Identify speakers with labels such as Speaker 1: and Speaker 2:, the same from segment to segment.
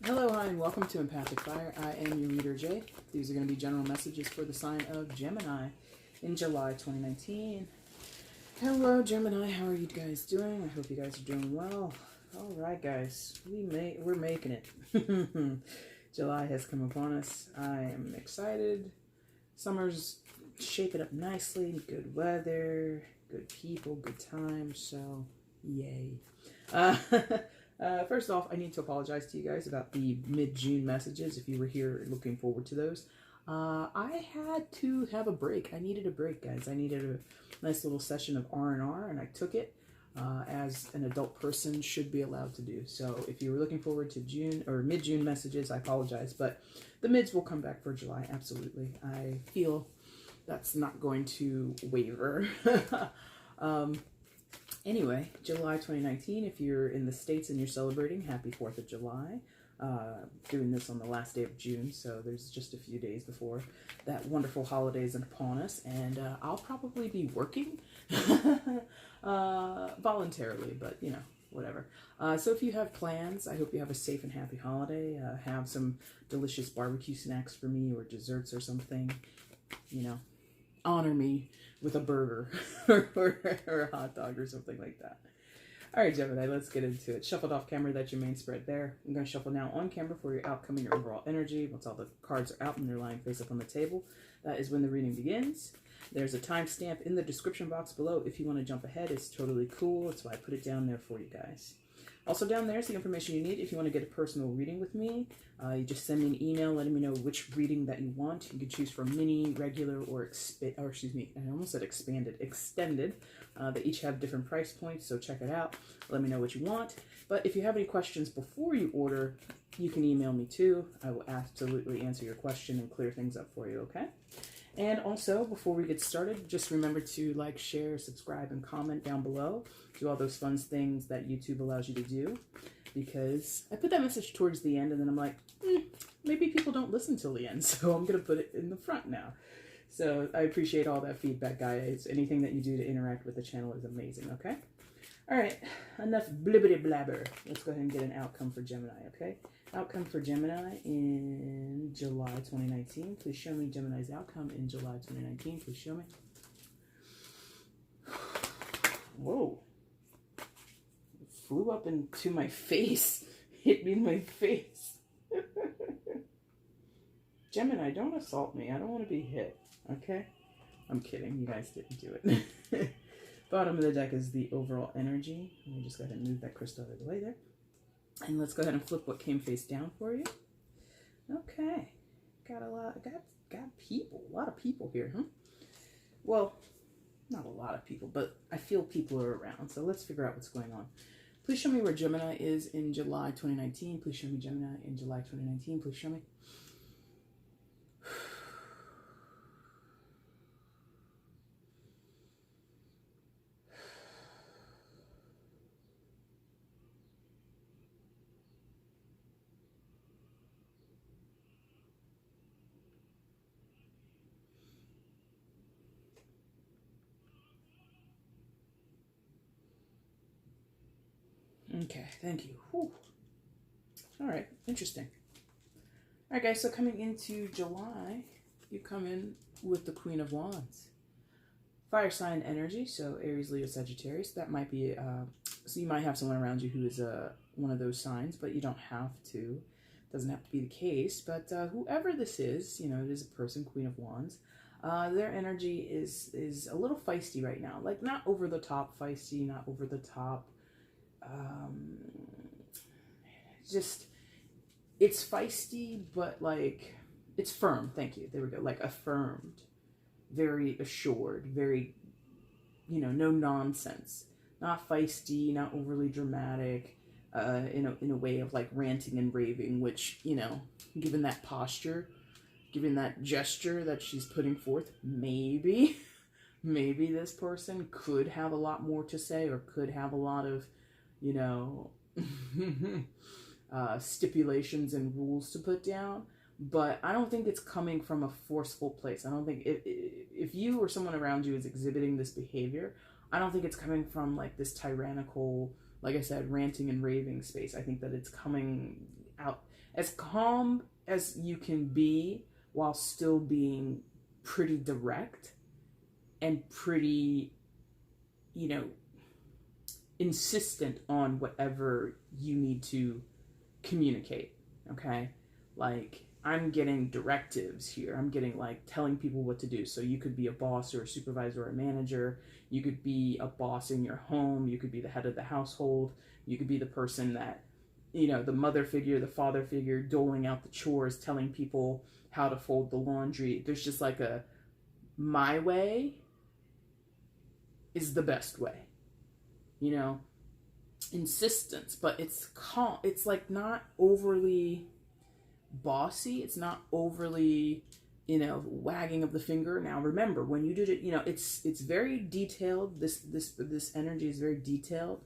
Speaker 1: Hello, hi, and welcome to EmpathicFire. I am your reader, Jay. These are going to be general messages for the sign of Gemini in July 2019. Hello, Gemini. How are you guys doing? I hope you guys are doing well. All right, guys. We're making it. July has come upon us. I am excited. Summer's shaping up nicely. Good weather, good people, good times. So, yay. First off, I need to apologize to you guys about the mid-June messages. If you were here looking forward to those, I had to have a break. I needed a break, guys. I needed a nice little session of R&R, and I took it as an adult person should be allowed to do. So if you were looking forward to June or mid-June messages, I apologize, but the mids will come back for July. Absolutely. I feel that's not going to waver. Anyway, July 2019, if you're in the States and you're celebrating, happy 4th of July. Doing this on the last day of June, so there's just a few days before that wonderful holiday is upon us, and I'll probably be working voluntarily, but you know, whatever. So if you have plans, I hope you have a safe and happy holiday. Have some delicious barbecue snacks for me, or desserts or something, you know. Honor me with a burger or a hot dog or something like that. All right, Gemini, let's get into it. Shuffled off camera, that's your main spread there. I'm going to shuffle now on camera for your outcome and your overall energy. Once all the cards are out and they're lying face up on the table, that is when the reading begins. There's a timestamp in the description box below. If you want to jump ahead, it's totally cool. That's why I put it down there for you guys. Also down there is the information you need if you want to get a personal reading with me. You just send me an email letting me know which reading that you want. You can choose from mini, regular, or extended. They each have different price points, so check it out. Let me know what you want. But if you have any questions before you order, you can email me too. I will absolutely answer your question and clear things up for you, okay? And also, before we get started, just remember to like, share, subscribe, and comment down below. Do all those fun things that YouTube allows you to do. Because I put that message towards the end, and then I'm like, maybe people don't listen till the end, so I'm going to put it in the front now. So I appreciate all that feedback, guys. Anything that you do to interact with the channel is amazing, okay? All right, enough blibbity blabber. Let's go ahead and get an outcome for Gemini, okay? Outcome for Gemini in July 2019. Please show me Gemini's outcome in July 2019. Please show me. Whoa. It flew up into my face. Hit me in my face. Gemini, don't assault me. I don't want to be hit, okay? I'm kidding. You guys didn't do it. Bottom of the deck is the overall energy. Let me just go ahead and move that crystal out of the way there. And let's go ahead and flip what came face down for you. Okay. Got a lot, got people. A lot of people here, huh? Well, not a lot of people, but I feel people are around. So let's figure out what's going on. Please show me where Gemini is in July 2019. Please show me Gemini in July 2019. Please show me. Okay, thank you. Whew. All right, interesting. All right, guys, so coming into July, you come in with the Queen of Wands. Fire sign energy, so Aries, Leo, Sagittarius. That might be, so you might have someone around you who is one of those signs, but you don't have to. Doesn't have to be the case, but whoever this is, you know, it is a person, Queen of Wands. Their energy is a little feisty right now. Like, not over the top feisty, not over the top. Just, it's feisty, but like, it's firm. Thank you. There we go. Like, affirmed, very assured, very, you know, no nonsense. Not feisty, not overly dramatic, in a way of like ranting and raving, which, you know, given that posture, given that gesture that she's putting forth, maybe this person could have a lot more to say, or could have a lot of, you know, stipulations and rules to put down. but I don't think it's coming from a forceful place. I don't think if you or someone around you is exhibiting this behavior, I don't think it's coming from like this tyrannical, like I said, ranting and raving space. I think that it's coming out as calm as you can be while still being pretty direct and pretty, insistent on whatever you need to communicate. Okay? Like, I'm getting directives here. I'm getting like telling people what to do. So you could be a boss or a supervisor or a manager. You could be a boss in your home. You could be the head of the household. You could be the person that, the mother figure, the father figure, doling out the chores, telling people how to fold the laundry. There's just like my way is the best way, insistence, but it's calm. It's like not overly bossy. It's not overly, wagging of the finger. Now remember, when you did it, it's very detailed. This energy is very detailed.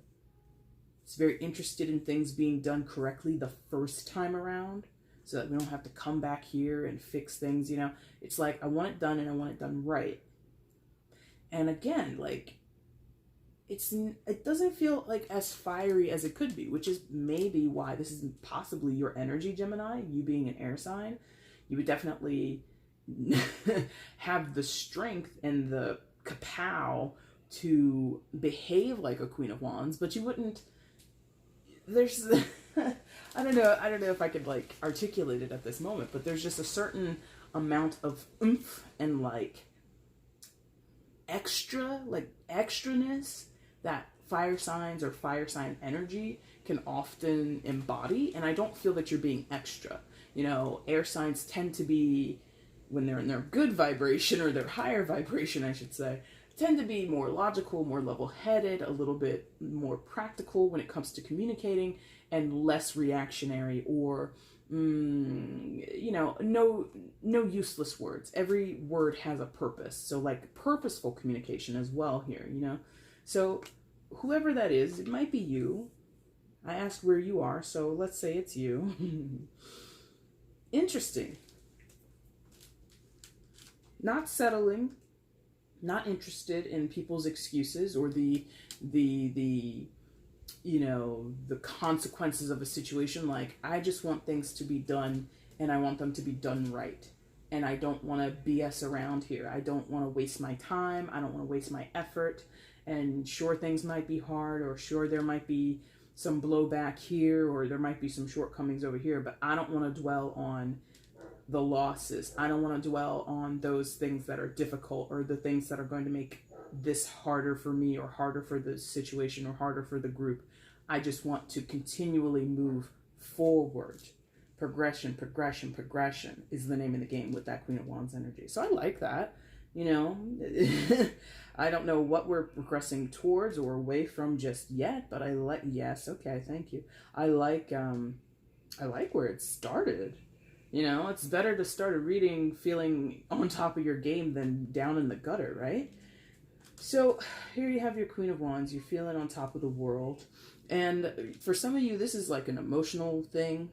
Speaker 1: It's very interested in things being done correctly the first time around, so that we don't have to come back here and fix things. It's like, I want it done and I want it done right. And again, like, it doesn't feel like as fiery as it could be, which is maybe why this is possibly your energy, Gemini. You being an air sign, you would definitely have the strength and the kapow to behave like a Queen of Wands, but you wouldn't. There's I don't know if I could like articulate it at this moment, but there's just a certain amount of oomph and like extraness that fire signs or fire sign energy can often embody. And I don't feel that you're being extra. Air signs tend to be, when they're in their good vibration, or their higher vibration, I should say, tend to be more logical, more level-headed, a little bit more practical when it comes to communicating, and less reactionary or, no useless words. Every word has a purpose. So like purposeful communication as well here, So whoever that is, it might be you. I asked where you are, so let's say it's you. Interesting. Not settling, not interested in people's excuses or the consequences of a situation. Like, I just want things to be done, and I want them to be done right. And I don't want to BS around here. I don't want to waste my time. I don't want to waste my effort. And sure, things might be hard, or sure, there might be some blowback here, or there might be some shortcomings over here, but I don't want to dwell on the losses. I don't want to dwell on those things that are difficult, or the things that are going to make this harder for me, or harder for the situation, or harder for the group. I just want to continually move forward. Progression is the name of the game with that Queen of Wands energy. So I like that. I don't know what we're progressing towards or away from just yet, but yes, okay, thank you. I like where it started. It's better to start a reading feeling on top of your game than down in the gutter, right? So here you have your Queen of Wands. You're feeling on top of the world. And for some of you, this is like an emotional thing,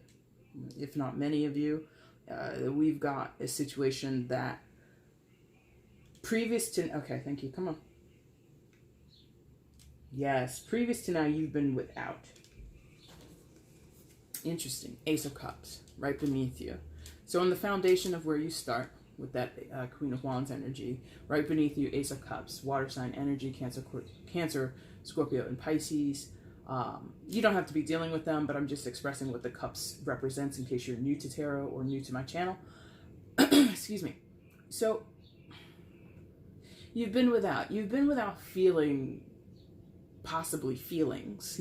Speaker 1: if not many of you. We've got a situation that previous to... Okay, thank you. Come on. Yes, previous to now, you've been without. Interesting. Ace of Cups, right beneath you. So on the foundation of where you start with that Queen of Wands energy, right beneath you, Ace of Cups, water sign energy, Cancer, Scorpio, and Pisces. You don't have to be dealing with them, but I'm just expressing what the cups represents in case you're new to tarot or new to my channel. Excuse me. So you've been without feeling, possibly feelings,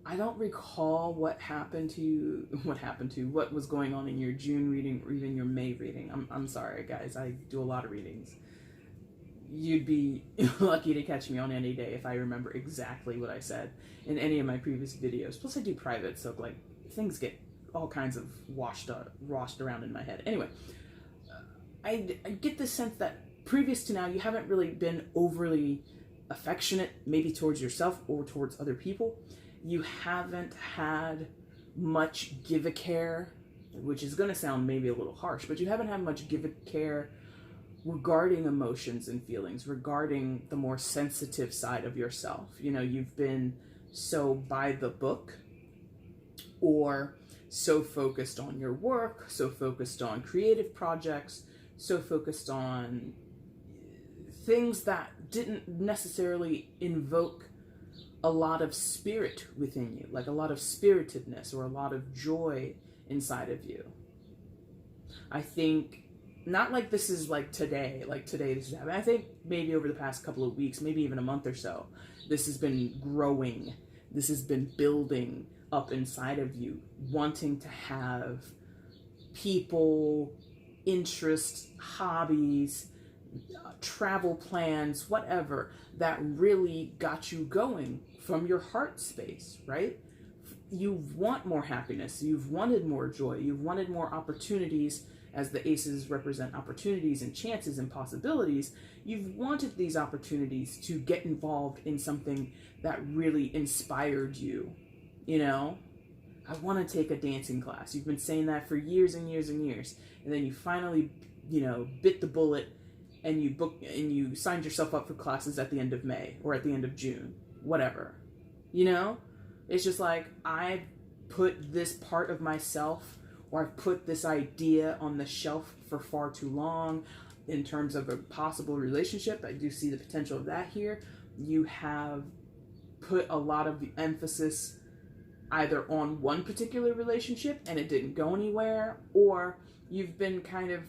Speaker 1: I don't recall what happened to you, what was going on in your June reading or even your May reading. I'm sorry, guys. I do a lot of readings. You'd be lucky to catch me on any day if I remember exactly what I said in any of my previous videos. Plus, I do private, so like things get all kinds of washed around in my head. Anyway, I get the sense that previous to now, you haven't really been overly affectionate, maybe towards yourself or towards other people. You haven't had much give a care, which is going to sound maybe a little harsh, but you haven't had much give a care regarding emotions and feelings, regarding the more sensitive side of yourself. You know, you've been so by the book, or so focused on your work, so focused on creative projects, so focused on things that didn't necessarily invoke a lot of spirit within you, like a lot of spiritedness or a lot of joy inside of you. I think, not like this is like today this is happening. I think maybe over the past couple of weeks, maybe even a month or so, this has been growing. This has been building up inside of you, wanting to have people, interests, hobbies, travel plans, whatever, that really got you going from your heart space, right? You want more happiness, you've wanted more joy, you've wanted more opportunities, as the aces represent opportunities and chances and possibilities. You've wanted these opportunities to get involved in something that really inspired you. You know, I want to take a dancing class. You've been saying that for years and years and years. And then you finally, you know, bit the bullet and you booked and you signed yourself up for classes at the end of May or at the end of June, whatever. You know, it's just like, I put this part of myself, or I've put this idea on the shelf for far too long in terms of a possible relationship. I do see the potential of that here. You have put a lot of the emphasis either on one particular relationship and it didn't go anywhere, or you've been kind of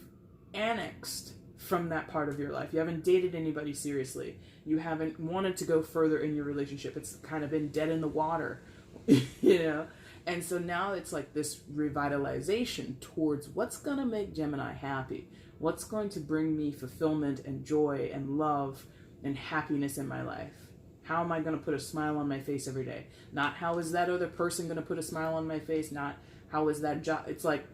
Speaker 1: annexed from that part of your life. You haven't dated anybody seriously. You haven't wanted to go further in your relationship. It's kind of been dead in the water, you know? And so now it's like this revitalization towards what's going to make Gemini happy, what's going to bring me fulfillment and joy and love and happiness in my life. How am I going to put a smile on my face every day? Not how is that other person going to put a smile on my face? Not how is that job? It's like,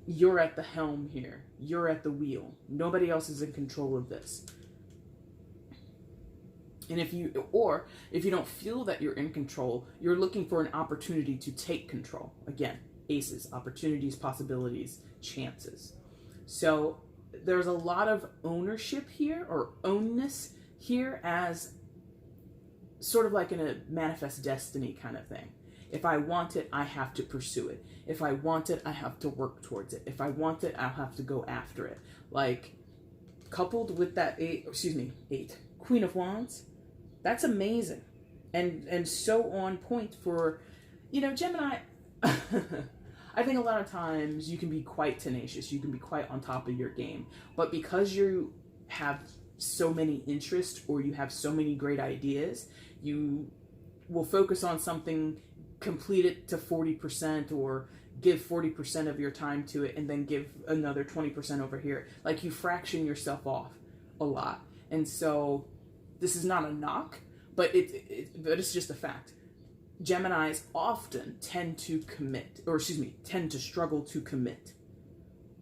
Speaker 1: you're at the helm here. You're at the wheel. Nobody else is in control of this. And if you don't feel that you're in control, you're looking for an opportunity to take control. Again, aces, opportunities, possibilities, chances. So there's a lot of ownership here, or ownness here, as sort of like in a manifest destiny kind of thing. If I want it, I have to pursue it. If I want it, I have to work towards it. If I want it, I'll have to go after it. Like, coupled with that eight, Queen of Wands, that's amazing. And so on point for, you know, Gemini. I think a lot of times you can be quite tenacious. You can be quite on top of your game. But because you have so many interests, or you have so many great ideas, you will focus on something, complete it to 40%, or give 40% of your time to it, and then give another 20% over here. Like, you fraction yourself off a lot. And so this is not a knock, but it's just a fact. Geminis often tend to tend to struggle to commit.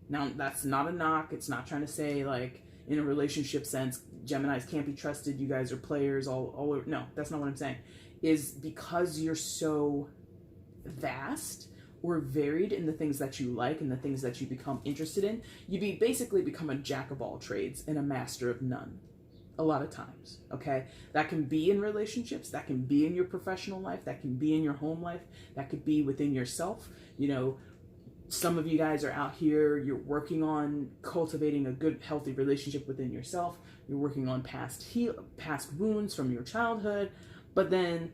Speaker 1: Now, that's not a knock. It's not trying to say, like, in a relationship sense, Geminis can't be trusted, you guys are players, all no, that's not what I'm saying. Is because you're so vast or varied in the things that you like and the things that you become interested in, you basically become a jack of all trades and a master of none. A lot of times, okay? That can be in relationships, that can be in your professional life, that can be in your home life, that could be within yourself. You know, some of you guys are out here, you're working on cultivating a good, healthy relationship within yourself. You're working on past wounds from your childhood, but then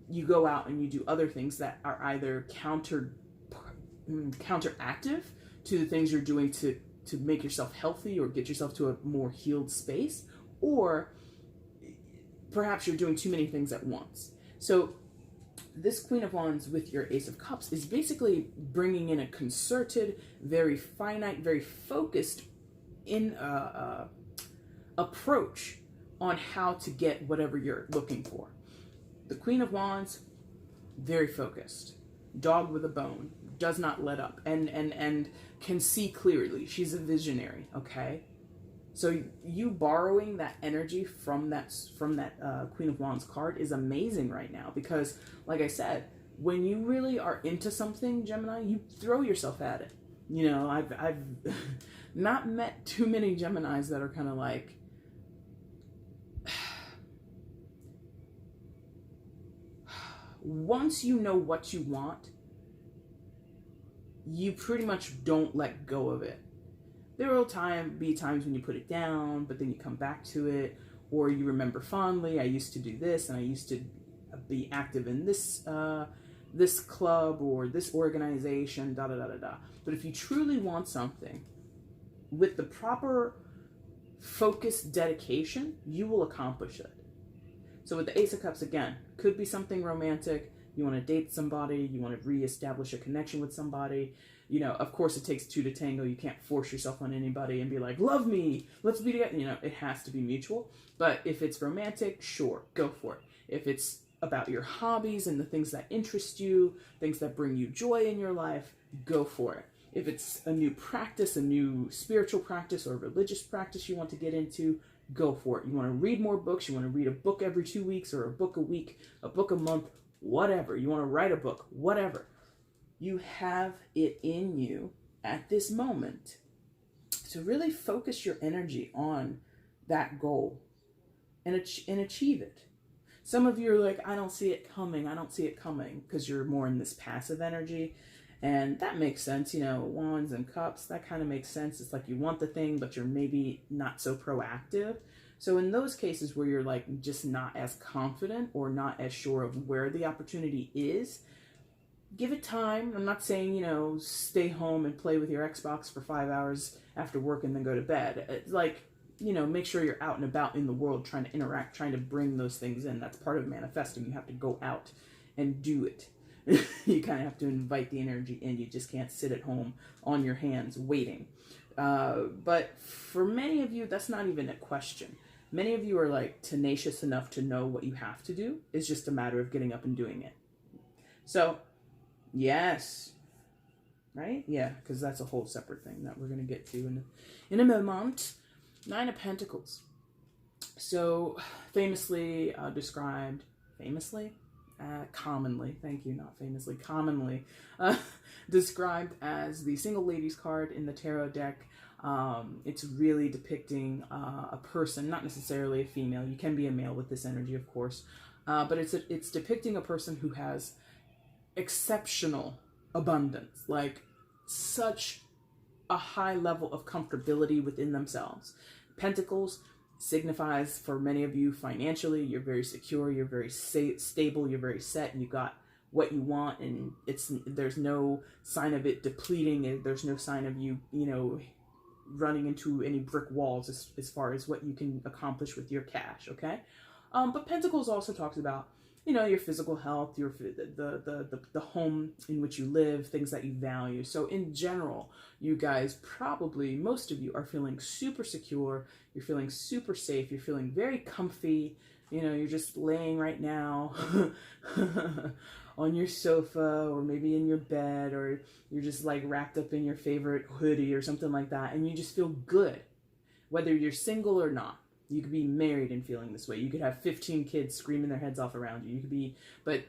Speaker 1: you go out and you do other things that are either counteractive to the things you're doing to make yourself healthy or get yourself to a more healed space, or perhaps you're doing too many things at once. So this Queen of Wands with your Ace of Cups is basically bringing in a concerted, very finite, very focused approach on how to get whatever you're looking for. The Queen of Wands, very focused, dog with a bone, does not let up, and can see clearly. She's a visionary, okay? So you borrowing that energy from that Queen of Wands card is amazing right now, because, like I said, when you really are into something, Gemini, you throw yourself at it. You know, I've not met too many Geminis that are kind of like, once you know what you want, you pretty much don't let go of it. There will be times when you put it down, but then you come back to it, or you remember fondly, I used to do this, and I used to be active in this this club or this organization, da da da da da. But if you truly want something, with the proper focused dedication, you will accomplish it. So with the Ace of Cups, again, could be something romantic. You want to date somebody, you want to reestablish a connection with somebody. You know, of course it takes two to tango. You can't force yourself on anybody and be like, love me, let's be together. You know, it has to be mutual. But if it's romantic, sure, go for it. If it's about your hobbies and the things that interest you, things that bring you joy in your life, go for it. If it's a new practice, a new spiritual practice or religious practice you want to get into, go for it. You want to read more books, you want to read a book every 2 weeks or a book a week, a book a month, whatever. You want to write a book, whatever. You have it in you at this moment to really focus your energy on that goal and achieve it. Some of you are like, I don't see it coming, because you're more in this passive energy. And that makes sense, you know, Wands and Cups, that kind of makes sense. It's like you want the thing, but you're maybe not so proactive. So in those cases where you're like just not as confident or not as sure of where the opportunity is, give it time. I'm not saying, you know, stay home and play with your Xbox for 5 hours after work and then go to bed. It's like, you know, make sure you're out and about in the world, trying to interact, trying to bring those things in. That's part of manifesting. You have to go out and do it. You kind of have to invite the energy in. You just can't sit at home on your hands waiting. But for many of you, that's not even a question. Many of you are like tenacious enough to know what you have to do. It's just a matter of getting up and doing it. So, yes. Right? Yeah, because that's a whole separate thing that we're going to get to in a moment. 9 of Pentacles. So, famously described, commonly, thank you, not famously, commonly described as the single ladies card in the tarot deck. It's really depicting a person, not necessarily a female. You can be a male with this energy, of course, but it's depicting a person who has exceptional abundance, like such a high level of comfortability within themselves. Pentacles signifies for many of you financially, you're very secure, you're very stable, you're very set, and you got what you want, and there's no sign of it depleting. There's no sign of you, you know, running into any brick walls as far as what you can accomplish with your cash, okay? But Pentacles also talks about, you know, your physical health, the home in which you live, things that you value. So in general, you guys probably, most of you are feeling super secure, you're feeling super safe, you're feeling very comfy, you know, you're just laying right now on your sofa or maybe in your bed, or you're just like wrapped up in your favorite hoodie or something like that, and you just feel good, whether you're single or not. You could be married and feeling this way. You could have 15 kids screaming their heads off around you. You could be, but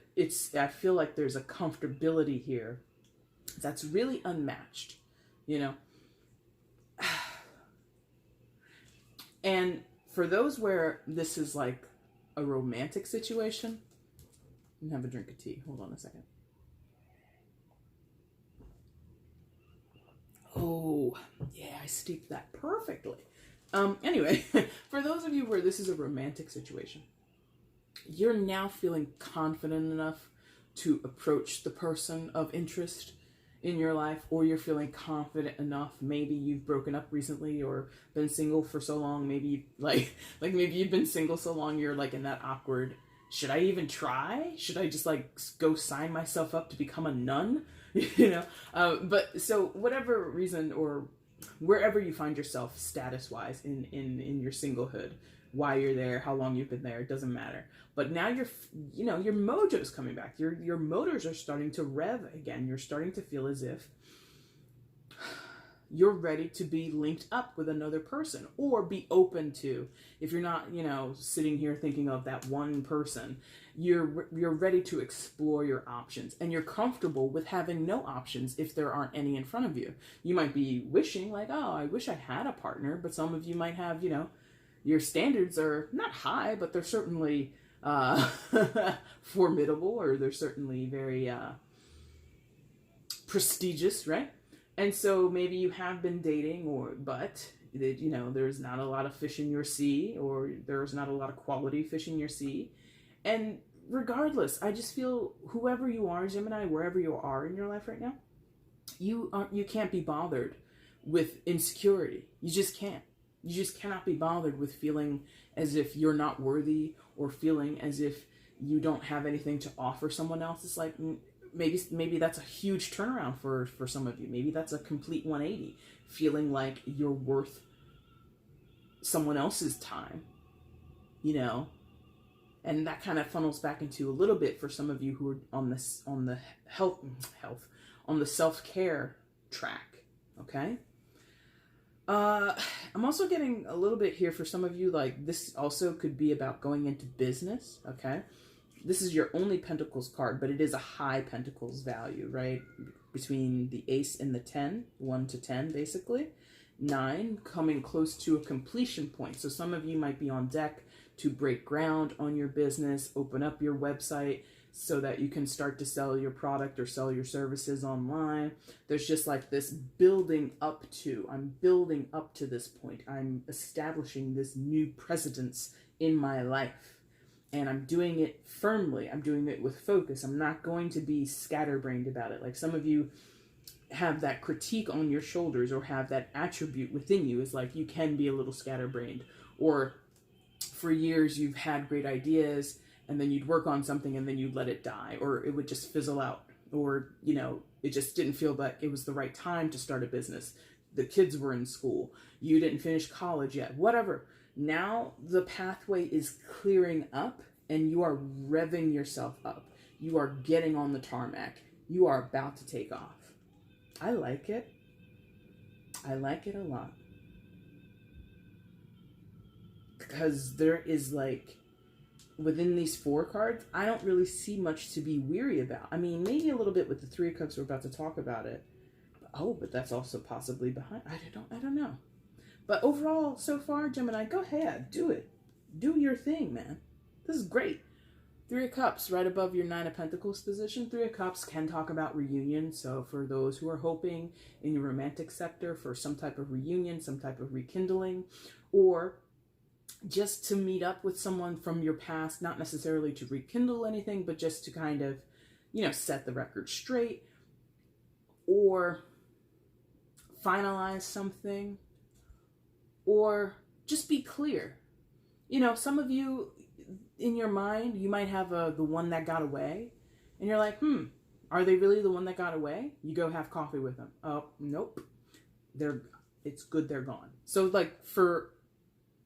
Speaker 1: I feel like there's a comfortability here that's really unmatched, you know? And for those where this is like a romantic situation, I'm gonna have a drink of tea. Hold on a second. Oh, yeah, I steeped that perfectly. Anyway, for those of you where this is a romantic situation, you're now feeling confident enough to approach the person of interest in your life, or you're feeling confident enough. Maybe you've broken up recently or been single for so long. Maybe like maybe you've been single so long you're like in that awkward, should I even try? Should I just like go sign myself up to become a nun? You know? But so whatever reason or wherever you find yourself status-wise in your singlehood, why you're there, how long you've been there, it doesn't matter. But now your mojo's coming back. Your motors are starting to rev again. You're starting to feel as if you're ready to be linked up with another person, or be open to, if you're not, sitting here thinking of that one person, you're ready to explore your options, and you're comfortable with having no options if there aren't any in front of you. You might be wishing like, oh, I wish I had a partner, but some of you might have, your standards are not high, but they're certainly formidable, or they're certainly very prestigious, right? And so maybe you have been dating, but there's not a lot of fish in your sea, or there's not a lot of quality fish in your sea. And regardless, I just feel whoever you are, Gemini, wherever you are in your life right now, you can't be bothered with insecurity. You just can't. You just cannot be bothered with feeling as if you're not worthy, or feeling as if you don't have anything to offer someone else. It's like, maybe that's a huge turnaround for some of you. Maybe that's a complete 180, feeling like you're worth someone else's time, and that kind of funnels back into a little bit for some of you who are on the on the self-care track. Okay. I'm also getting a little bit here for some of you, like this also could be about going into business. Okay. This is your only Pentacles card, but it is a high Pentacles value, right? Between the Ace and the 10, 1 to 10, basically. 9, coming close to a completion point. So some of you might be on deck to break ground on your business, open up your website so that you can start to sell your product or sell your services online. There's just like this building up to, I'm building up to this point. I'm establishing this new precedence in my life. And I'm doing it firmly. I'm doing it with focus. I'm not going to be scatterbrained about it. Like some of you have that critique on your shoulders, or have that attribute within you, is like you can be a little scatterbrained. Or for years you've had great ideas, and then you'd work on something and then you'd let it die, or it would just fizzle out. Or, it just didn't feel that it was the right time to start a business. The kids were in school. You didn't finish college yet. Whatever. Now the pathway is clearing up, and you are revving yourself up. You are getting on the tarmac. You are about to take off. I like it. I like it a lot. Because there is like, within these 4 cards, I don't really see much to be weary about. I mean, maybe a little bit with the 3 of Cups, we're about to talk about it. But that's also possibly behind. I don't know. But overall, so far, Gemini, go ahead. Do it. Do your thing, man. This is great. 3 of Cups right above your 9 of Pentacles position. 3 of Cups can talk about reunion. So for those who are hoping in your romantic sector for some type of reunion, some type of rekindling, or just to meet up with someone from your past, not necessarily to rekindle anything, but just to kind of, set the record straight, or finalize something, or just be clear. Some of you in your mind, you might have the one that got away, and you're like, are they really the one that got away? You go have coffee with them. Oh, nope. It's good they're gone. So like for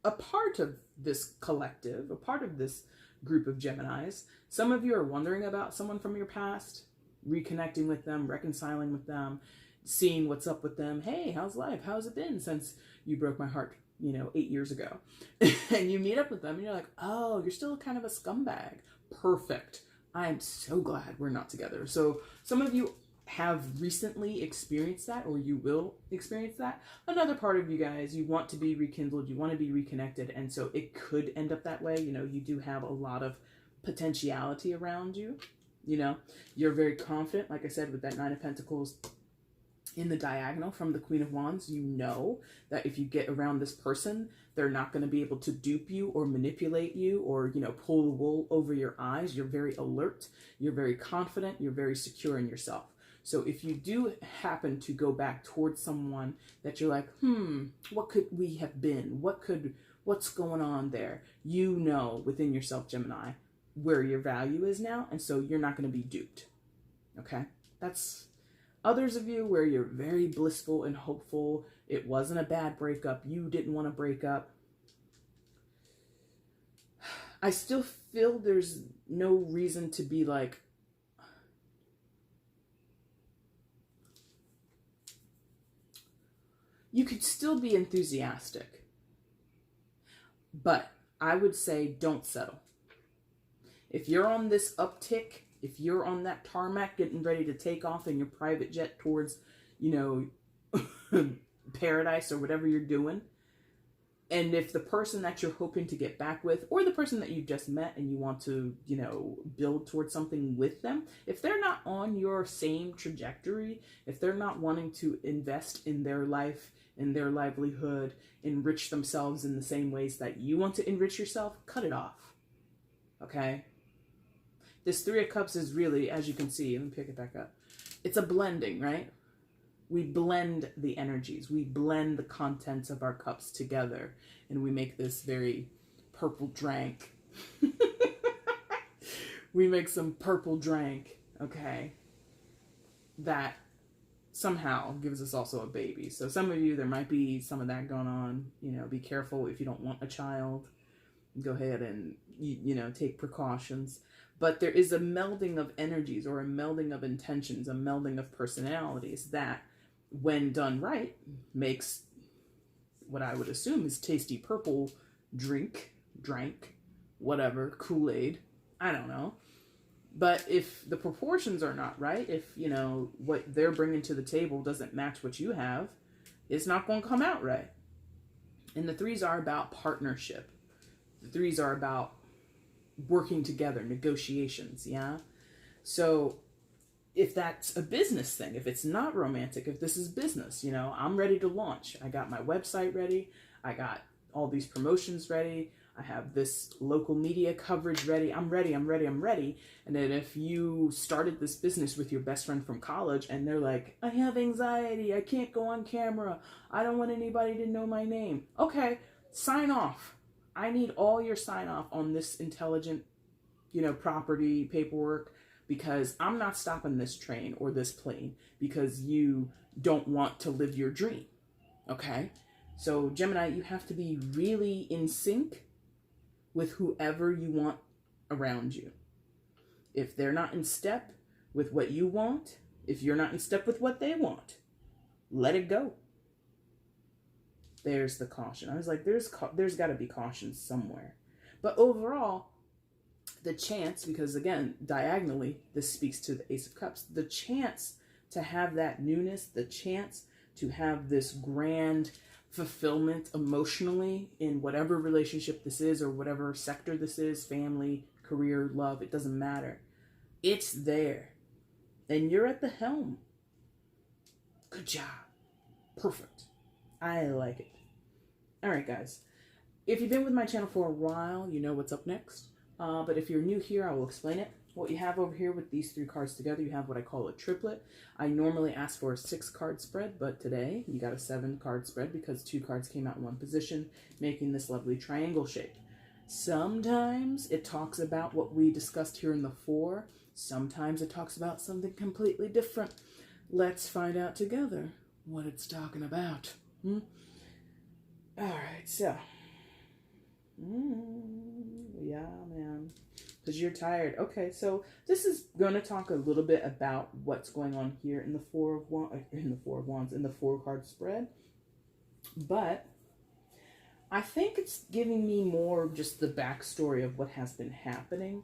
Speaker 1: a part of this collective, a part of this group of Geminis, some of you are wondering about someone from your past, reconnecting with them, reconciling with them, seeing what's up with them. Hey, how's life? How's it been since you broke my heart, 8 years ago? And you meet up with them and you're like, oh, you're still kind of a scumbag. Perfect. I'm so glad we're not together. So some of you have recently experienced that, or you will experience that. Another part of you guys, you want to be rekindled, you want to be reconnected, and so it could end up that way. You do have a lot of potentiality around you. You're very confident, like I said, with that 9 of Pentacles in the diagonal from the Queen of Wands. You know that if you get around this person, they're not going to be able to dupe you or manipulate you or, pull the wool over your eyes. You're very alert. You're very confident. You're very secure in yourself. So if you do happen to go back towards someone that you're like, what could we have been? What's going on there? Within yourself, Gemini, where your value is now. And so you're not going to be duped. Okay. That's others of you where you're very blissful and hopeful. It wasn't a bad breakup. You didn't want to break up. I still feel there's no reason to be like, you could still be enthusiastic. But I would say don't settle. If you're on this uptick, if you're on that tarmac getting ready to take off in your private jet towards, you know, paradise or whatever you're doing, and if the person that you're hoping to get back with, or the person that you've just met and you want to, you know, build towards something with them, if they're not on your same trajectory, if they're not wanting to invest in their life, in their livelihood, enrich themselves in the same ways that you want to enrich yourself, cut it off. Okay? This Three of Cups is really, as you can see, let me pick it back up. It's a blending, right? We blend the energies. We blend the contents of our cups together. And we make this very purple drank. We make some purple drank, okay? That somehow gives us also a baby. So some of you, there might be some of that going on. You know, be careful if you don't want a child. Go ahead and, you know, take precautions. But there is a melding of energies or a melding of intentions, a melding of personalities that, when done right, makes what I would assume is tasty purple drank, whatever, Kool-Aid, I don't know. But if the proportions are not right, if, you know, what they're bringing to the table doesn't match what you have, it's not going to come out right. And the threes are about partnership. The threes are about working together, negotiations, yeah? So if that's a business thing, if it's not romantic, if this is business, you know, I'm ready to launch. I got my website ready. I got all these promotions ready. I have this local media coverage ready. I'm ready. And then if you started this business with your best friend from college and they're like, I have anxiety. I can't go on camera. I don't want anybody to know my name. Okay, sign off. I need all your sign off on this intelligent, you know, property paperwork, because I'm not stopping this train or this plane because you don't want to live your dream. Okay? So Gemini, you have to be really in sync with whoever you want around you. If they're not in step with what you want, if you're not in step with what they want, let it go. There's the caution. I was like, there's got to be caution somewhere. But overall, the chance, because again, diagonally, this speaks to the Ace of Cups, the chance to have that newness, the chance to have this grand fulfillment emotionally in whatever relationship this is or whatever sector this is, family, career, love, it doesn't matter. It's there. And you're at the helm. Good job. Perfect. I like it. All right, guys. If you've been with my channel for a while, you know what's up next. But if you're new here, I will explain it. What you have over here with these three cards together, you have what I call a triplet. I normally ask for a 6-card spread, but today you got a 7-card spread because 2 cards came out in one position, making this lovely triangle shape. Sometimes it talks about what we discussed here in the 4. Sometimes it talks about something completely different. Let's find out together what it's talking about. All right, so. Yeah, man. Because you're tired. Okay, so this is going to talk a little bit about what's going on here in the 4-card spread. But I think it's giving me more of just the backstory of what has been happening.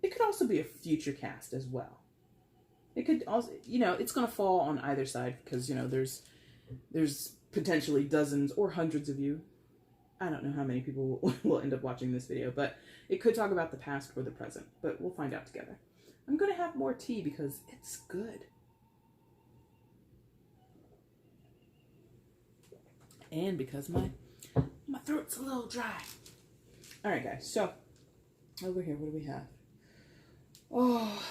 Speaker 1: It could also be a future cast as well. It could also, you know, it's going to fall on either side because, you know, there's potentially dozens or hundreds of you. I don't know how many people will end up watching this video, but it could talk about the past or the present, but we'll find out together. I'm going to have more tea because it's good. And because my throat's a little dry. All right, guys, so over here, what do we have? Oh.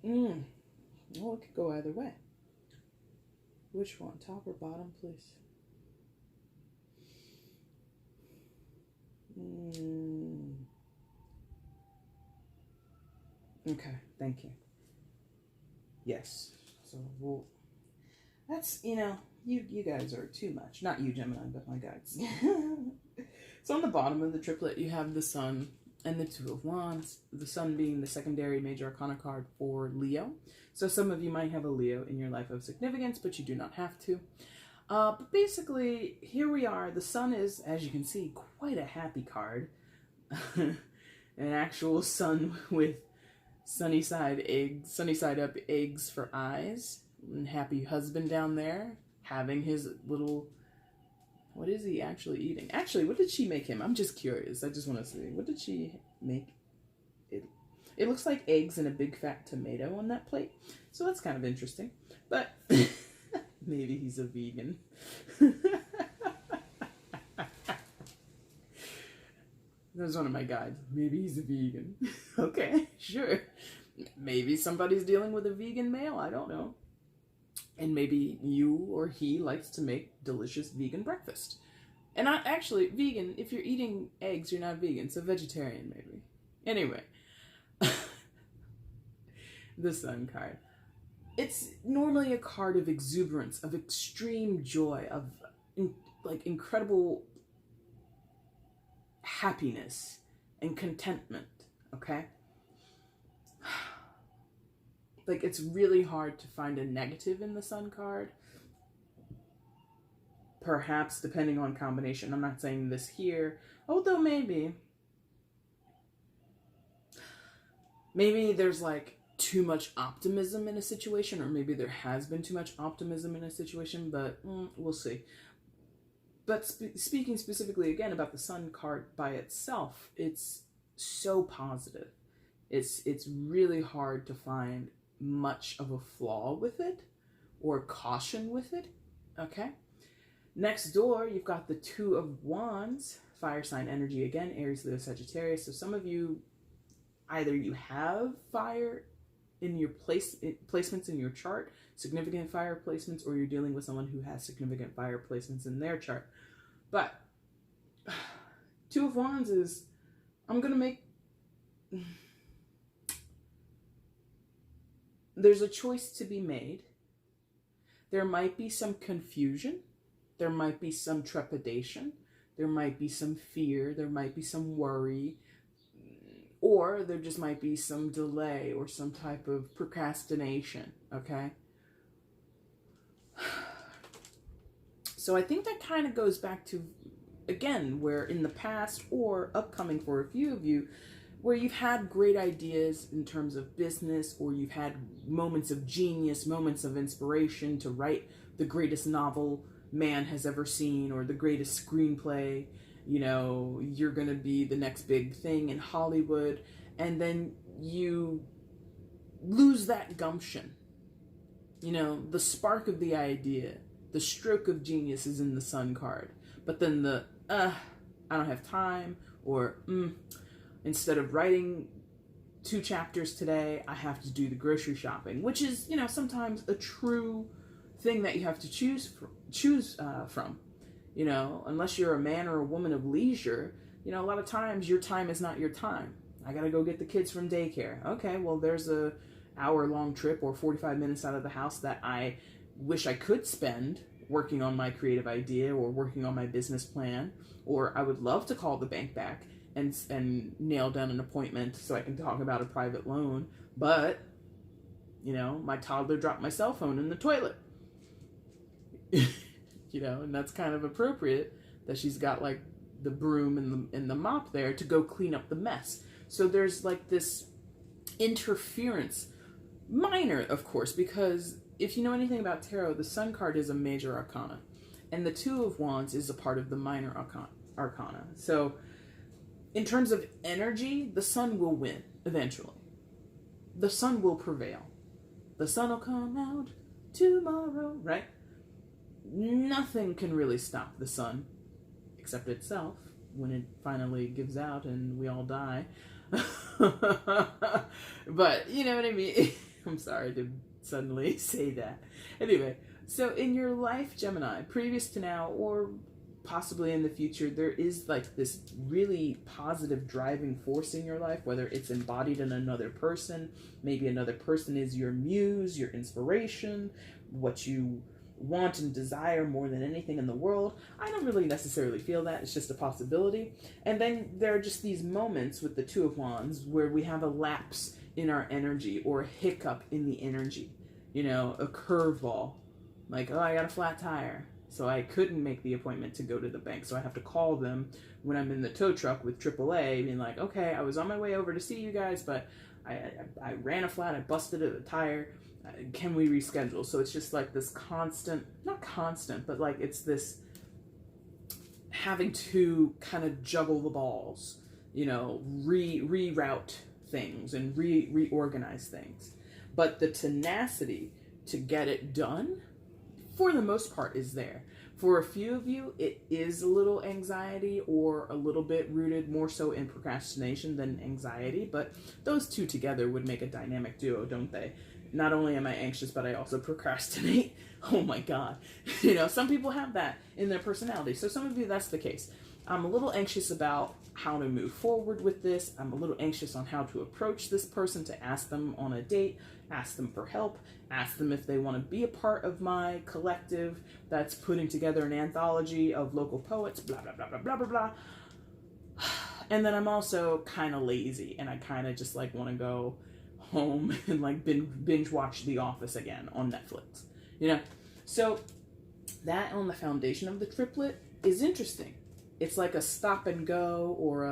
Speaker 1: Well, it could go either way. Which one? Top or bottom, please? Okay, thank you. Yes. So that's, you know, you guys are too much. Not you, Gemini, but my guides. So on the bottom of the triplet, you have the sun. and the Two of Wands, the Sun being the secondary major arcana card for Leo. So some of you might have a Leo in your life of significance, but you do not have to. But basically, here we are. The Sun is, as you can see, quite a happy card. An actual sun with sunny side up eggs for eyes. And happy husband down there having his little... What is he actually eating? Actually, what did she make him? I'm just curious. I just want to see. What did she make? It looks like eggs and a big fat tomato on that plate. So that's kind of interesting. But maybe he's a vegan. That was one of my guides. Maybe he's a vegan. Okay, sure. Maybe somebody's dealing with a vegan male. I don't know. And maybe you or he likes to make delicious vegan breakfast. And not actually vegan, if you're eating eggs, you're not vegan, so vegetarian maybe. Anyway, the Sun card. It's normally a card of exuberance, of extreme joy, of incredible happiness and contentment, okay? Like, it's really hard to find a negative in the Sun card. Perhaps, depending on combination. I'm not saying this here. Although maybe. Maybe there's, like, too much optimism in a situation. Or maybe there has been too much optimism in a situation. But we'll see. But speaking specifically, again, about the Sun card by itself. It's so positive. It's really hard to find much of a flaw with it or caution with it. Okay, next door you've got the Two of Wands, fire sign energy again, Aries, Leo, Sagittarius. So some of you, either you have fire in your placements in your chart, significant fire placements, or you're dealing with someone who has significant fire placements in their chart. But Two of Wands is, I'm gonna make... There's a choice to be made. There might be some confusion. There might be some trepidation. There might be some fear. There might be some worry. Or there just might be some delay or some type of procrastination, okay? So I think that kind of goes back to, again, where in the past or upcoming for a few of you, where you've had great ideas in terms of business, or you've had moments of genius, moments of inspiration to write the greatest novel man has ever seen, or the greatest screenplay, you know, you're going to be the next big thing in Hollywood, and then you lose that gumption. You know, the spark of the idea, the stroke of genius is in the Sun card, but then the, I don't have time, or, instead of writing 2 chapters today, I have to do the grocery shopping, which is, you know, sometimes a true thing that you have to choose from. You know, unless you're a man or a woman of leisure, you know, a lot of times your time is not your time. I gotta go get the kids from daycare. Okay, well, there's a hour-long trip or 45 minutes out of the house that I wish I could spend working on my creative idea or working on my business plan, or I would love to call the bank back and nail down an appointment so I can talk about a private loan, but, you know, my toddler dropped my cell phone in the toilet. You know, and that's kind of appropriate that she's got, like, the broom and the mop there to go clean up the mess. So there's, like, this interference, minor, of course, because if you know anything about tarot, the Sun card is a major arcana, and the Two of Wands is a part of the minor arcana. So in terms of energy, the Sun will win eventually. The Sun will prevail. The sun will come out tomorrow, right? Nothing can really stop the sun except itself when it finally gives out and we all die. But you know what I mean? I'm sorry to suddenly say that. Anyway, so in your life, Gemini, previous to now or possibly in the future, there is like this really positive driving force in your life, whether it's embodied in another person. Maybe another person is your muse, your inspiration, what you want and desire more than anything in the world. I don't really necessarily feel that. It's just a possibility. And then there are just these moments with the Two of Wands where we have a lapse in our energy or a hiccup in the energy. You know, a curveball. Like, oh, I got a flat tire. So I couldn't make the appointment to go to the bank. So I have to call them when I'm in the tow truck with AAA, being like, okay, I was on my way over to see you guys, but I ran a flat, I busted a tire. Can we reschedule? So it's just like this constant, not constant, but like it's this having to kind of juggle the balls, you know, reroute things and reorganize things. But the tenacity to get it done, for the most part, is there. For a few of you, it is a little anxiety or a little bit rooted more so in procrastination than anxiety, but those two together would make a dynamic duo, don't they? Not only am I anxious, but I also procrastinate. Oh my God. You know, some people have that in their personality. So some of you, that's the case. I'm a little anxious about how to move forward with this. I'm a little anxious on how to approach this person, to ask them on a date, ask them for help, ask them if they want to be a part of my collective that's putting together an anthology of local poets, blah, blah, blah, blah, blah, blah, blah. And then I'm also kind of lazy, and I kind of just like want to go home and like binge watch The Office again on Netflix, you know? So that on the foundation of the triplet is interesting. It's like a stop and go, or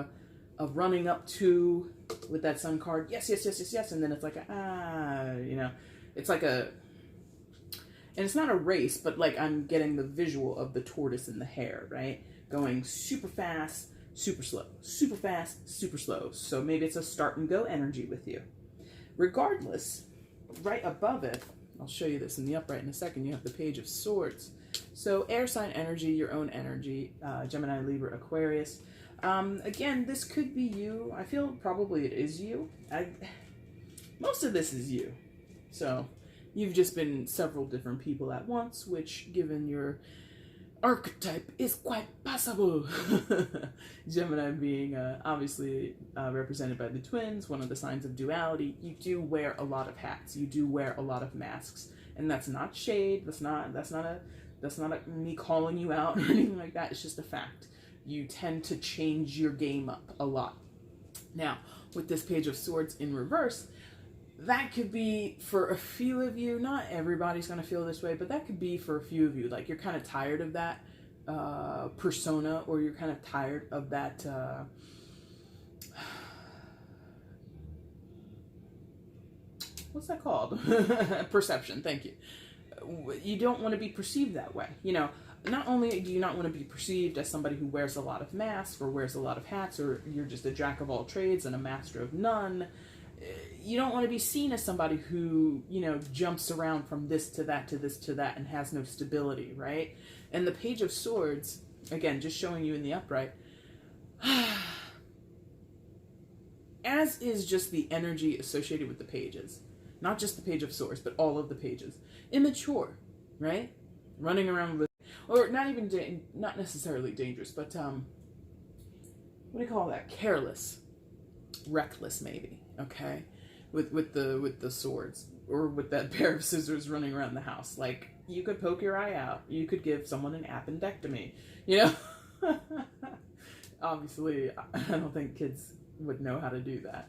Speaker 1: a running up to with that sun card. Yes, yes, yes, yes, yes. And then it's like, you know, it's like and it's not a race, but like I'm getting the visual of the tortoise and the hare, right? Going super fast, super slow, super fast, super slow. So maybe it's a start and go energy with you. Regardless, right above it, I'll show you this in the upright in a second, you have the Page of Swords. So air sign energy, your own energy, Gemini, Libra, Aquarius. Again, this could be you. I feel probably it is you. Most of this is you. So you've just been several different people at once, which given your archetype is quite possible. Gemini being obviously represented by the twins, one of the signs of duality. You do wear a lot of hats. You do wear a lot of masks, and that's not shade. That's not me calling you out or anything like that. It's just a fact. You tend to change your game up a lot. Now, with this Page of Swords in reverse, that could be for a few of you. Not everybody's going to feel this way, but that could be for a few of you. Like you're kind of tired of that persona, or you're kind of tired of that what's that called? Perception. Thank you. You don't want to be perceived that way. You know, not only do you not want to be perceived as somebody who wears a lot of masks or wears a lot of hats, or you're just a jack of all trades and a master of none. You don't want to be seen as somebody who, you know, jumps around from this to that to this to that and has no stability, right? And the Page of Swords, again, just showing you in the upright, as is just the energy associated with the pages. Not just the Page of Swords, but all of the pages. Immature, right? Running around with, or not even, not necessarily dangerous, but, what do you call that? Careless. Reckless, maybe, okay? With the swords, or with that pair of scissors running around the house. Like, you could poke your eye out. You could give someone an appendectomy, you know? Obviously, I don't think kids would know how to do that.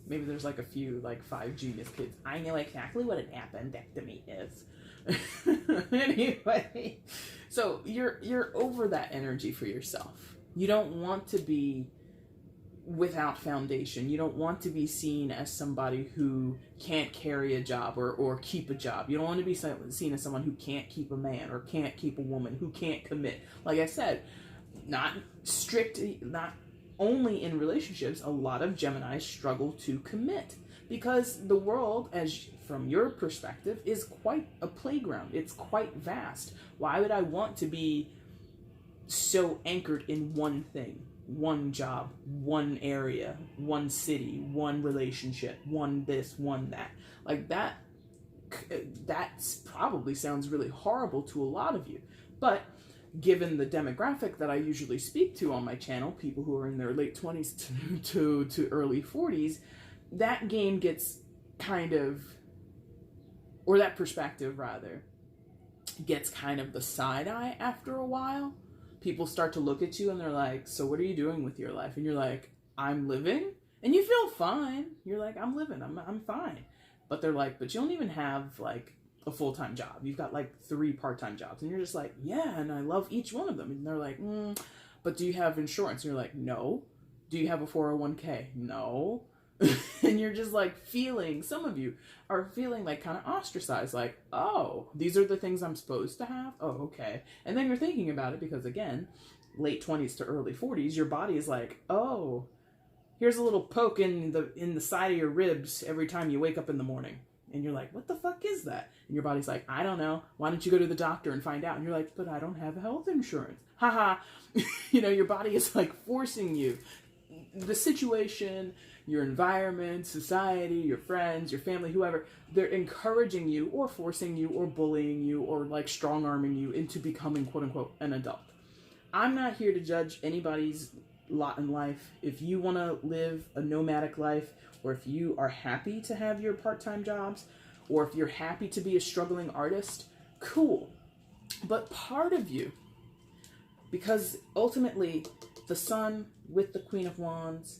Speaker 1: Maybe there's like a few, like 5 genius kids. I know exactly what an appendectomy is. Anyway, so you're over that energy for yourself. You don't want to be without foundation. You don't want to be seen as somebody who can't carry a job or keep a job. You don't want to be seen as someone who can't keep a man or can't keep a woman, who can't commit. Like I said, not strict, not only in relationships. A lot of Geminis struggle to commit because the world, as from your perspective, is quite a playground. It's quite vast. Why would I want to be so anchored in one thing? One job, one area, one city, one relationship, one this, one that. Like that probably sounds really horrible to a lot of you. But given the demographic that I usually speak to on my channel, people who are in their late 20s to early 40s, that game gets kind of, or that perspective rather, gets kind of the side eye after a while. People start to look at you and they're like, so what are you doing with your life? And you're like, I'm living. And you feel fine. You're like, I'm living. I'm fine. But they're like, but you don't even have like a full-time job. You've got like 3 part-time jobs. And you're just like, yeah, and I love each one of them. And they're like, but do you have insurance? And you're like, no. Do you have a 401k? No. And you're just like feeling, some of you are feeling like kind of ostracized, like, oh, these are the things I'm supposed to have? Oh, okay. And then you're thinking about it because, again, late 20s to early 40s, your body is like, oh, here's a little poke in the side of your ribs every time you wake up in the morning. And you're like, what the fuck is that? And your body's like, I don't know. Why don't you go to the doctor and find out? And you're like, but I don't have health insurance. Haha. You know, your body is like forcing you. The situation, your environment, society, your friends, your family, whoever, they're encouraging you or forcing you or bullying you or like strong-arming you into becoming, quote unquote, an adult. I'm not here to judge anybody's lot in life. If you want to live a nomadic life, or if you are happy to have your part-time jobs, or if you're happy to be a struggling artist, cool. But part of you, because ultimately the Sun with the Queen of Wands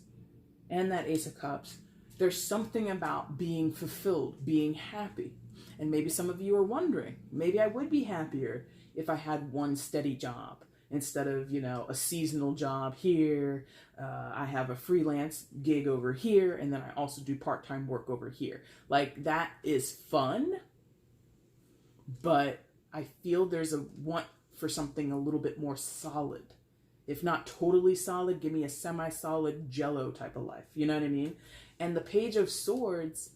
Speaker 1: and that Ace of Cups, there's something about being fulfilled, being happy. And maybe some of you are wondering, maybe I would be happier if I had one steady job instead of, you know, a seasonal job here. I have a freelance gig over here, and then I also do part-time work over here. Like, that is fun, but I feel there's a want for something a little bit more solid. If not totally solid, give me a semi-solid Jello type of life. You know what I mean? And the Page of Swords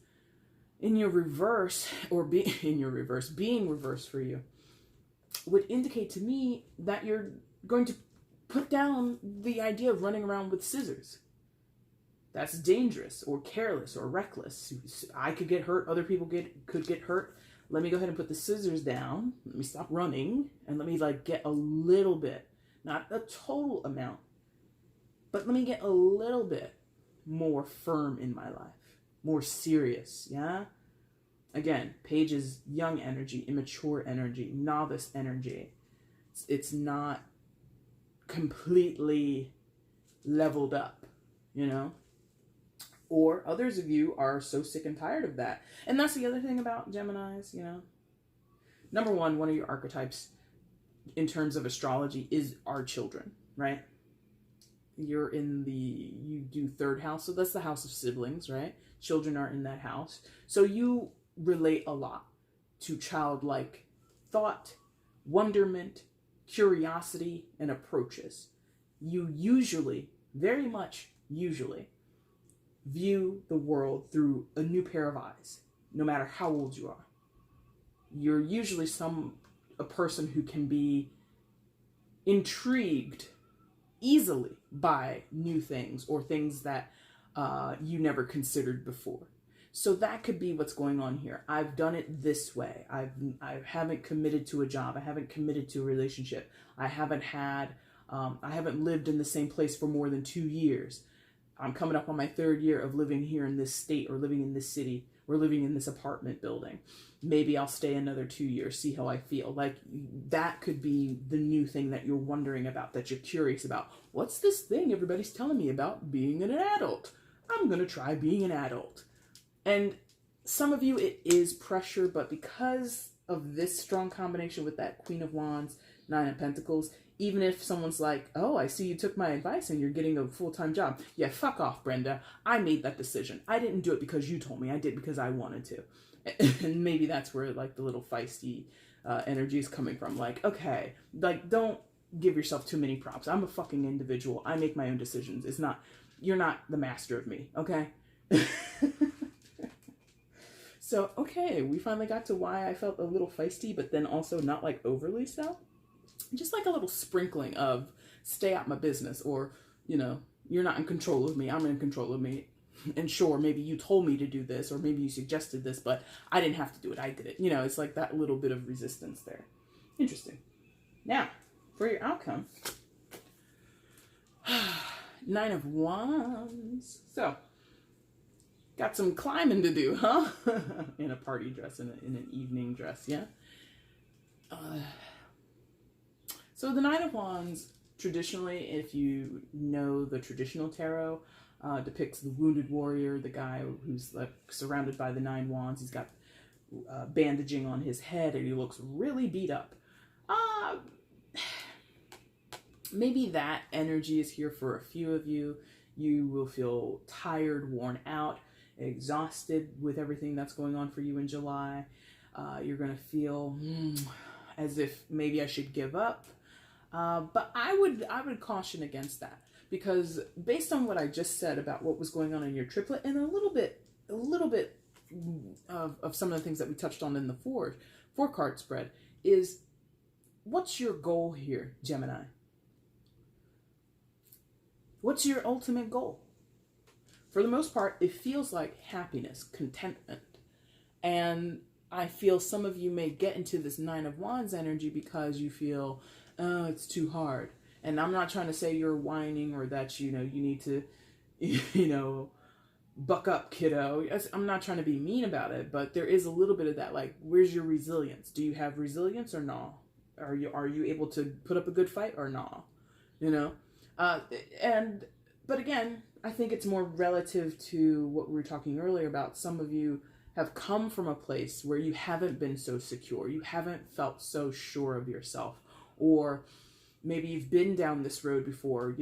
Speaker 1: in your reverse, or being reversed for you, would indicate to me that you're going to put down the idea of running around with scissors. That's dangerous or careless or reckless. I could get hurt. Other people could get hurt. Let me go ahead and put the scissors down. Let me stop running and let me like get a little bit. Not a total amount, but let me get a little bit more firm in my life, more serious, yeah? Again, Page is young energy, immature energy, novice energy. It's not completely leveled up, you know? Or others of you are so sick and tired of that. And that's the other thing about Geminis, you know? Number one of your archetypes in terms of astrology is our children, right? You do 3rd house, so that's the house of siblings, right? Children are in that house. So you relate a lot to childlike thought, wonderment, curiosity, and approaches. You usually, very much usually, view the world through a new pair of eyes, no matter how old you are. You're usually a person who can be intrigued easily by new things or things that you never considered before. So that could be what's going on here. I've done it this way. I haven't committed to a job. I haven't committed to a relationship. I haven't lived in the same place for more than 2 years. I'm coming up on my 3rd year of living here in this state or living in this city or living in this apartment building. Maybe I'll stay another 2 years, see how I feel. Like, that could be the new thing that you're wondering about, that you're curious about. What's this thing everybody's telling me about being an adult? I'm going to try being an adult. And some of you, it is pressure, but because of this strong combination with that Queen of Wands, 9 of Pentacles, even if someone's like, oh, I see you took my advice and you're getting a full-time job. Yeah, fuck off, Brenda. I made that decision. I didn't do it because you told me. I did because I wanted to. And maybe that's where like the little feisty energy is coming from. Like, okay, like don't give yourself too many props. I'm a fucking individual. I make my own decisions. You're not the master of me, okay? So, okay, we finally got to why I felt a little feisty, but then also not like overly so. Just like a little sprinkling of stay out my business, or, you know, you're not in control of me, I'm in control of me. And sure, maybe you told me to do this, or maybe you suggested this, but I didn't have to do it, I did it. You know, it's like that little bit of resistance there. Interesting. Now, for your outcome, 9 of Wands. So, got some climbing to do, huh? In a party dress, in an evening dress, yeah? So the Nine of Wands, traditionally, if you know the traditional tarot, depicts the wounded warrior, the guy who's like surrounded by the 9 wands. He's got bandaging on his head and he looks really beat up. Maybe that energy is here for a few of you. You will feel tired, worn out, exhausted with everything that's going on for you in July. You're going to feel as if maybe I should give up. But I would caution against that, because based on what I just said about what was going on in your triplet, and a little bit of some of the things that we touched on in the four card spread, is what's your goal here, Gemini? What's your ultimate goal? For the most part, it feels like happiness, contentment. And I feel some of you may get into this 9 of Wands energy because you feel, oh, it's too hard. And I'm not trying to say you're whining or that, you need to, buck up, kiddo. I'm not trying to be mean about it, but there is a little bit of that, like, where's your resilience? Do you have resilience or no? Are you able to put up a good fight or no? But again, I think it's more relative to what we were talking earlier about. Some of you have come from a place where you haven't been so secure. You haven't felt so sure of yourself. Or maybe you've been down this road before.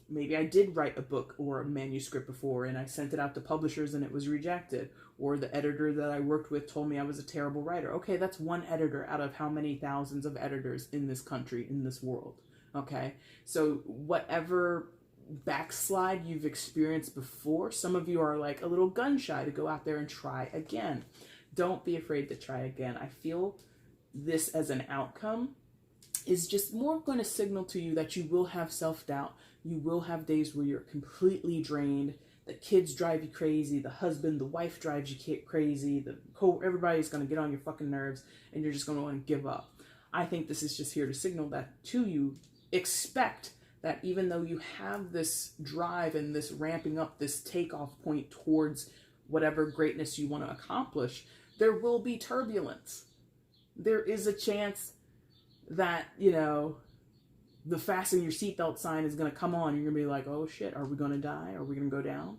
Speaker 1: Maybe I did write a book or a manuscript before and I sent it out to publishers and it was rejected. Or the editor that I worked with told me I was a terrible writer. Okay, that's one editor out of how many thousands of editors in this country, in this world. Okay, so whatever backslide you've experienced before, some of you are like a little gun shy to go out there and try again. Don't be afraid to try again. I feel this as an outcome is just more going to signal to you that you will have self-doubt. You will have days where you're completely drained. The kids drive you crazy. The husband, the wife drives you crazy. Everybody's going to get on your fucking nerves and you're just going to want to give up. I think this is just here to signal that to you. Expect that even though you have this drive and this ramping up, this takeoff point towards whatever greatness you want to accomplish, there will be turbulence. There is a chance that, the fasten your seatbelt sign is going to come on. You're going to be like, oh shit, are we going to die? Are we going to go down?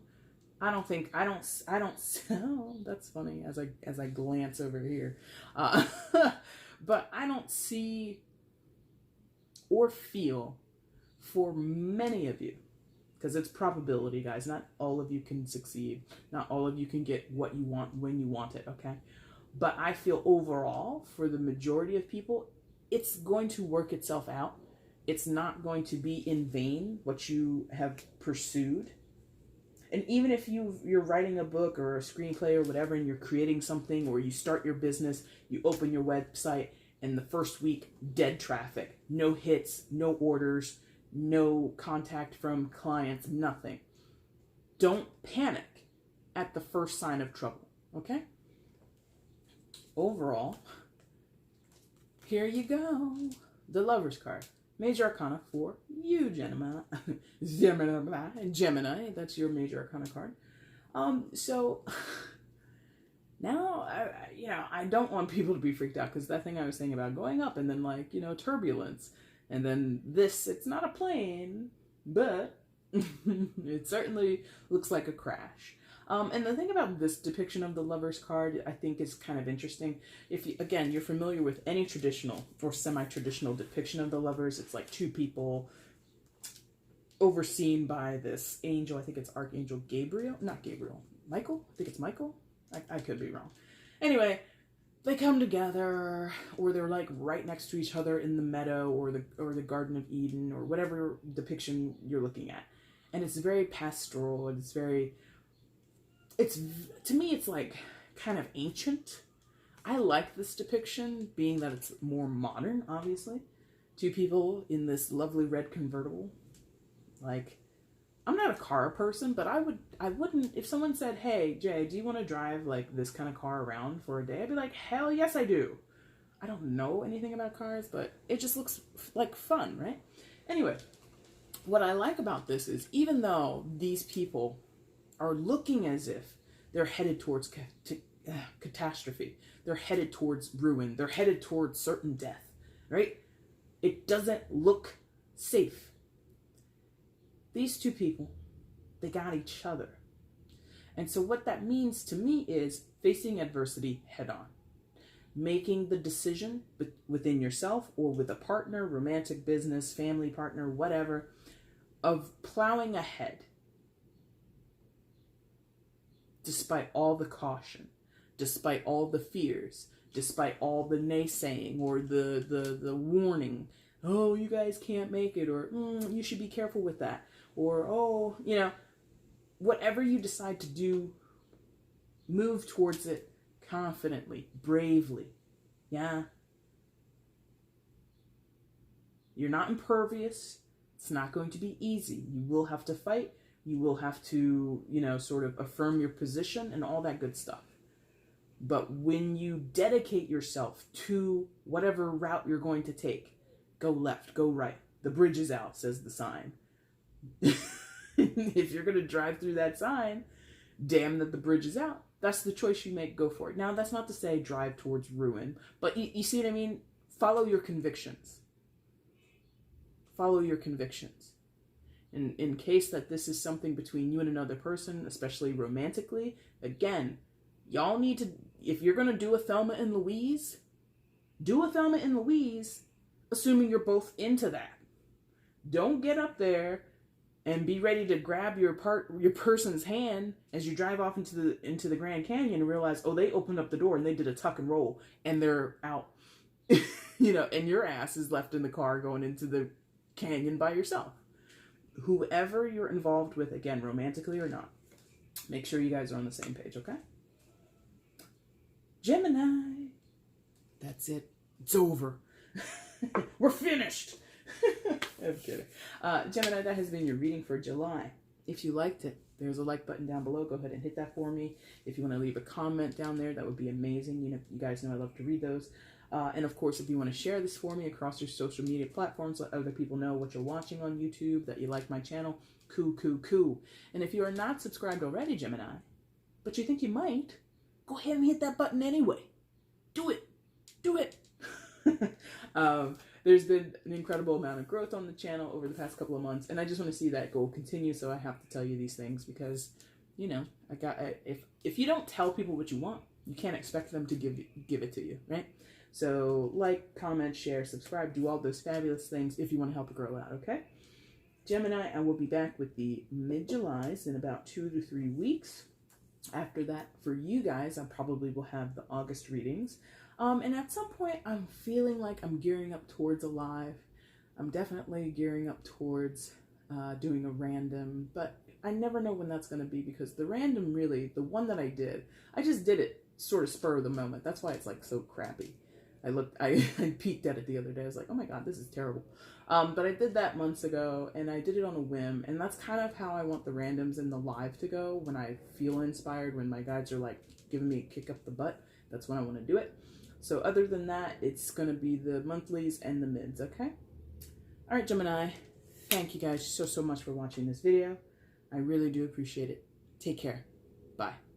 Speaker 1: I don't, oh, that's funny as I glance over here. But I don't see or feel for many of you, because it's probability, guys. Not all of you can succeed. Not all of you can get what you want when you want it, okay? But I feel overall, for the majority of people, it's going to work itself out. It's not going to be in vain what you have pursued. And even if you're writing a book or a screenplay or whatever, and you're creating something, or you start your business, you open your website, and the first week, dead traffic, no hits, no orders, no contact from clients, nothing. Don't panic at the first sign of trouble, okay? Overall, here you go. The Lover's card. Major Arcana for you, Gemini. Gemini, that's your Major Arcana card. So now, I don't want people to be freaked out, because that thing I was saying about going up and then turbulence. And then it's not a plane, but it certainly looks like a crash. And the thing about this depiction of the Lover's card, I think, is kind of interesting. If you're familiar with any traditional or semi-traditional depiction of the Lovers, it's like two people overseen by this angel. I think it's Archangel Gabriel. Not Gabriel. Michael? I think it's Michael. I could be wrong. Anyway, they come together, or they're like right next to each other in the meadow or the Garden of Eden, or whatever depiction you're looking at. And it's very pastoral, and to me, it's like kind of ancient. I like this depiction, being that it's more modern, obviously. Two people in this lovely red convertible. Like, I'm not a car person, but I wouldn't, if someone said, hey, Jay, do you want to drive like this kind of car around for a day? I'd be like, hell yes, I do. I don't know anything about cars, but it just looks like fun, right? Anyway, what I like about this is, even though these people are looking as if they're headed towards catastrophe, they're headed towards ruin, they're headed towards certain death, right? It doesn't look safe. These two people, they got each other. And so what that means to me is facing adversity head on. Making the decision within yourself or with a partner, romantic, business, family partner, whatever, of plowing ahead despite all the caution, despite all the fears, despite all the naysaying or the warning. Oh, you guys can't make it, or you should be careful with that, or oh, whatever you decide to do, move towards it confidently, bravely. Yeah. You're not impervious. It's not going to be easy. You will have to fight. You will have to, sort of affirm your position and all that good stuff. But when you dedicate yourself to whatever route you're going to take, go left, go right. The bridge is out, says the sign. If you're going to drive through that sign, damn that the bridge is out. That's the choice you make, go for it. Now, that's not to say drive towards ruin, but you see what I mean? Follow your convictions. Follow your convictions. In case that this is something between you and another person, especially romantically, again, y'all need to, if you're going to do a Thelma and Louise, do a Thelma and Louise, assuming you're both into that. Don't get up there and be ready to grab your person's hand as you drive off into the Grand Canyon and realize, oh, they opened up the door and they did a tuck and roll and they're out. And your ass is left in the car going into the canyon by yourself. Whoever you're involved with, again, romantically or not, make sure you guys are on the same page, okay? Gemini. That's it. It's over. We're finished. I'm kidding. Gemini, that has been your reading for July. If you liked it, there's a like button down below. Go ahead and hit that for me. If you want to leave a comment down there, that would be amazing. You guys know I love to read those. And of course, if you want to share this for me across your social media platforms, let other people know what you're watching on YouTube, that you like my channel, cool. And if you are not subscribed already, Gemini, but you think you might, go ahead and hit that button anyway. Do it. There's been an incredible amount of growth on the channel over the past couple of months, and I just want to see that goal continue, so I have to tell you these things because, if you don't tell people what you want, you can't expect them to give it to you, right? So like, comment, share, subscribe, do all those fabulous things if you want to help a girl out, okay? Gemini, I will be back with the mid-Julys in about 2 to 3 weeks. After that, for you guys, I probably will have the August readings. And at some point, I'm feeling like I'm gearing up towards a live. I'm definitely gearing up towards doing a random, but I never know when that's going to be because the random really, the one that I just did it sort of spur of the moment. That's why it's like so crappy. I peeked at it the other day. I was like, oh my God, this is terrible. But I did that months ago and I did it on a whim. And that's kind of how I want the randoms and the live to go when I feel inspired, when my guides are like giving me a kick up the butt. That's when I want to do it. So other than that, it's going to be the monthlies and the mids, okay? All right, Gemini, thank you guys so much for watching this video. I really do appreciate it. Take care. Bye.